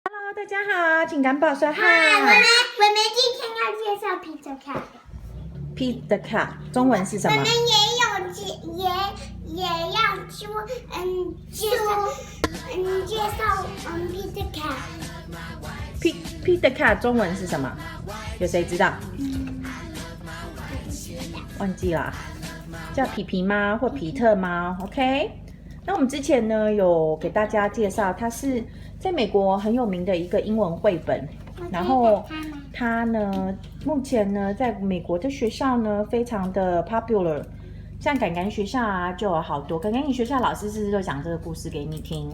Hello，大家好，请敢宝说嗨。我们今天要介绍 Peter Cat。Peter Cat 中文是什么？我们也要说介绍Peter Cat。Peter Cat 中文是什么？有谁知道？忘记了，叫皮皮猫或皮特猫。OK， 那我们之前呢有给大家介绍，它是在美国很有名的一个英文绘本，然后它呢目前呢在美国的学校呢非常的 popular， 像敢敢学校啊就有好多，敢敢你学校老师是不是都讲这个故事给你听？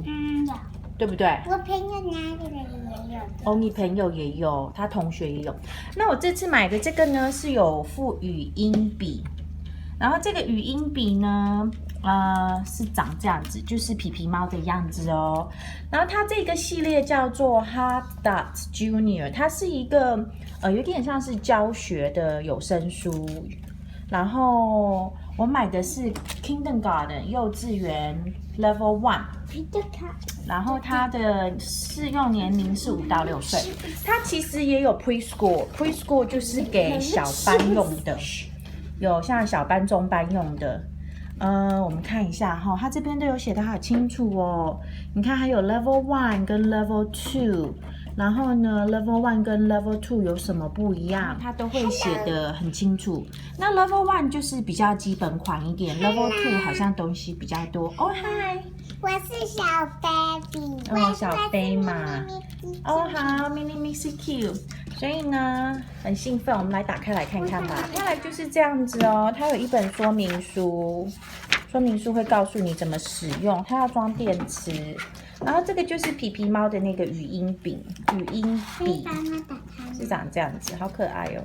有。对不对？我朋友那里的也有。哦，你朋友也有，他同学也有。那我这次买的这个呢是有附语音笔，然后这个语音笔呢，是长这样子，就是皮皮猫的样子哦。然后它这个系列叫做 Hot Dots Junior， 它是一个有点像是教学的有声书。然后我买的是 Kindergarten 幼稚园 Level 1。Peter Cat。然后它的适用年龄是5到6岁，它其实也有 preschool 就是给小班用的，有像小班、中班用的。我们看一下哈，它这边都有写得好清楚哦。你看还有 Level 1跟 Level 2，然后呢 Level 1跟 Level 2有什么不一样，它都会写得很清楚。那 Level 1就是比较基本款一点 ，Level 2好像东西比较多。哦嗨。我是小 baby。哦，小飞嘛。哦，好 ，mini Missy Q。所以呢，很兴奋，我们来打开来看看吧。打开来就是这样子哦，它有一本说明书，说明书会告诉你怎么使用，它要装电池。然后这个就是皮皮猫的那个语音笔，是长这样子，好可爱哦。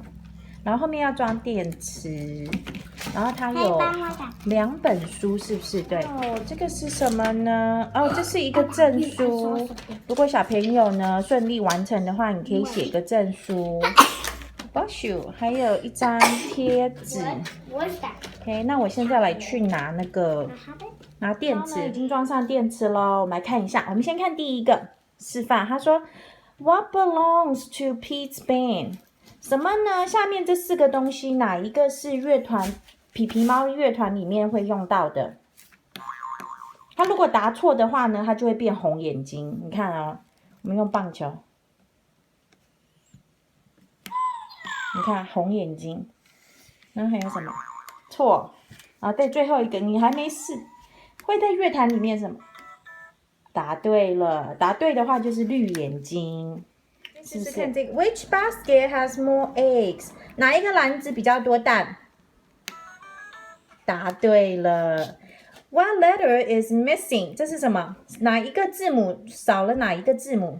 然后后面要装电池，然后它有2本书，是不是？对。哦，这个是什么呢？哦，这是一个证书。如果小朋友呢顺利完成的话，你可以写个证书。还有一张贴纸。OK， 那我现在来去拿拿电池，已经装上电池咯。我们来看一下，我们先看第一个示范。他说 ，What belongs to Pete's band？什么呢？下面这4个东西，哪一个是皮皮猫乐团里面会用到的？它如果答错的话呢，它就会变红眼睛。你看哦，我们用棒球，你看红眼睛。然后还有什么？错啊，对，最后一个你还没试，会在乐坛里面什么？答对了，答对的话就是绿眼睛。试试看这个 ，Which basket has more eggs？ 哪一个篮子比较多蛋？答对了。What letter is missing？ 这是什么？哪一个字母少了？哪一个字母？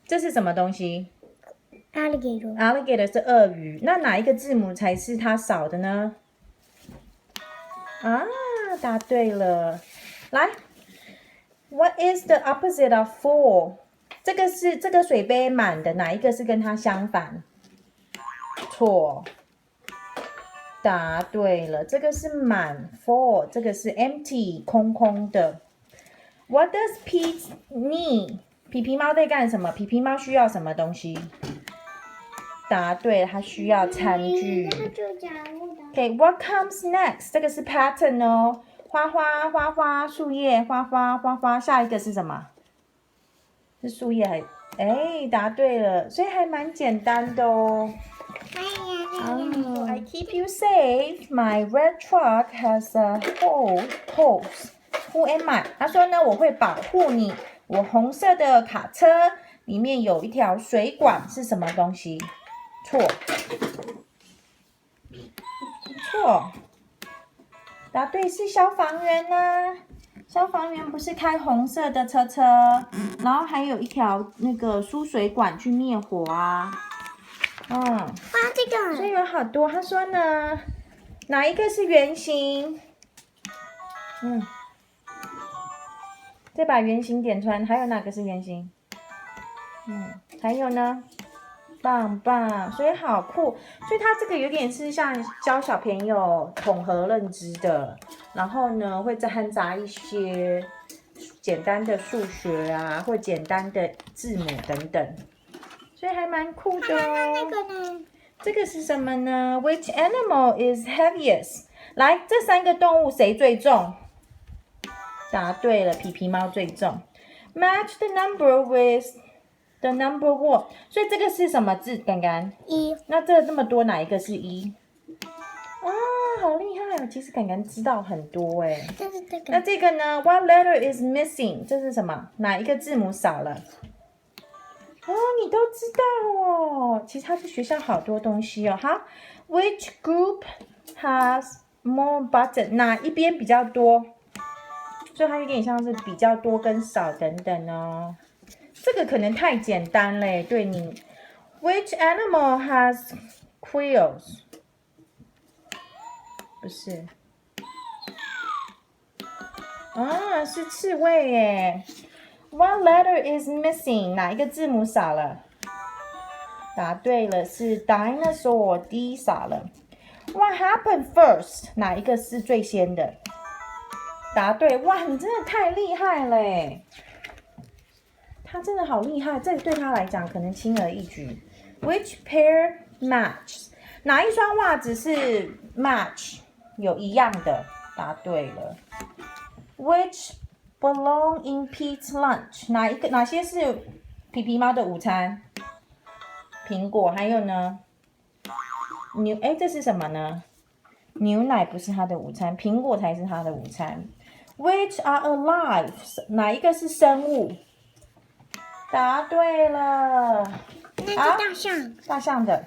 这是什么东西 ？Alligator 是鳄鱼。那哪一个字母才是它少的呢？啊，答对了。来 ，What is the opposite of full？这个水杯满的，哪一个是跟它相反？错，答对了，这个是满 full， 这个是 empty 空空的。What does Pete need？ 皮皮猫在干什么？皮皮猫需要什么东西？答对了，它需要餐具。Okay，what comes next？ 这个是 pattern 哦，花花花花，树叶花花花花，下一个是什么？是树叶还？哎，答对了，所以还蛮简单的哦。I keep you safe. My red truck has a hose. Who am I？ 他说呢，我会保护你。我红色的卡车里面有一条水管，是什么东西？错，答对是消防员呢。消防员不是开红色的车，然后还有一条那个输水管去灭火啊。这个。所以有好多。他说呢，哪一个是圆形？再把圆形点出来。还有哪个是圆形？还有呢？棒棒，所以好酷。所以它这个有点是像教小朋友统合认知的，然后呢会掺杂一些简单的数学啊，或简单的字母等等，所以还蛮酷的哦。那个呢？这个是什么呢 ？Which animal is heaviest？ 来，这3个动物谁最重？答对了，皮皮猫最重。Match the number with the number one。所以这个是什么字？刚刚1。那这么多，哪一个是1？啊，好厉害哦！其实刚刚知道很多哎。就是这个。那这个呢 ？What letter is missing？ 这是什么？哪一个字母少了？哦，你都知道哦。其实它是学校好多东西哦。好 ，Which group has more button？ 哪一边比较多？所以它有点像是比较多跟少等等哦。这个可能太简单嘞，对你。Which animal has quills？ 不是。啊，是刺猬耶。What letter is missing？ 哪一个字母少了？答对了，是 dinosaur D 少了。What happened first？ 哪一个是最先的？答对，哇，你真的太厉害了耶！他真的好厉害，这对他来讲可能轻而易举。Which pair matches？ 哪一双袜子是 match 有一样的？答对了。Which belong in Pete's lunch？ 哪些是皮皮猫的午餐？苹果，还有呢？这是什么呢？牛奶不是它的午餐，苹果才是它的午餐。Which are alive？ 哪一个是生物？答对了。那是大象。大象的。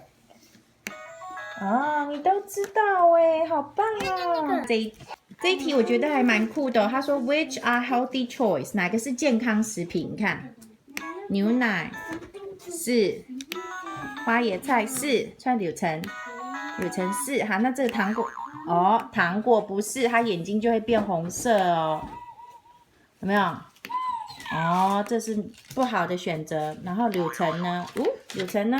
啊，你都知道哎，好棒啊！这一题我觉得还蛮酷的哦。他说 Which are healthy choice？ 哪个是健康食品？你看，牛奶是，花椰菜是，串柳橙是。好，那这个糖果哦，糖果不是，它眼睛就会变红色哦，有没有？哦，这是不好的选择。然后柳橙呢？柳橙呢？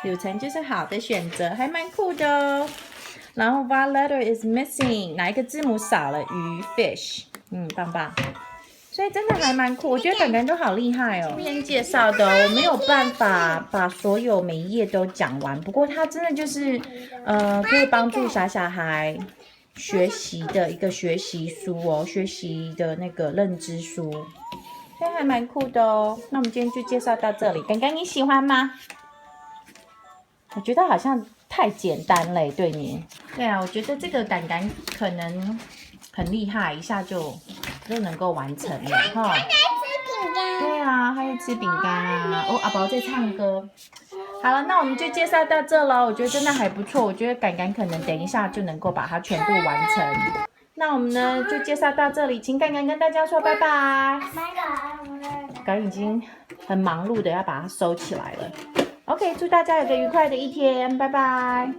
柳橙就是好的选择，还蛮酷的哦。然后 What letter is missing？ 哪一个字母少了？鱼 fish。棒棒。所以真的还蛮酷，我觉得感觉都好厉害哦。先介绍的我没有办法把所有每一页都讲完，不过它真的就是可以帮助小孩学习的一个学习书哦，学习的那个认知书，所以还蛮酷的哦。那我们今天就介绍到这里，刚刚你喜欢吗？我觉得好像太简单了，对你。对啊，我觉得这个感可能很厉害，一下就能够完成了哈。他在吃饼干。对啊，他在吃饼干啊。阿宝在唱歌。好了，那我们就介绍到这了。我觉得真的还不错，我觉得感可能等一下就能够把它全部完成。那我们呢就介绍到这里，请感跟大家说拜拜。感已经很忙碌的要把它收起来了。OK， 祝大家有个愉快的一天，拜拜。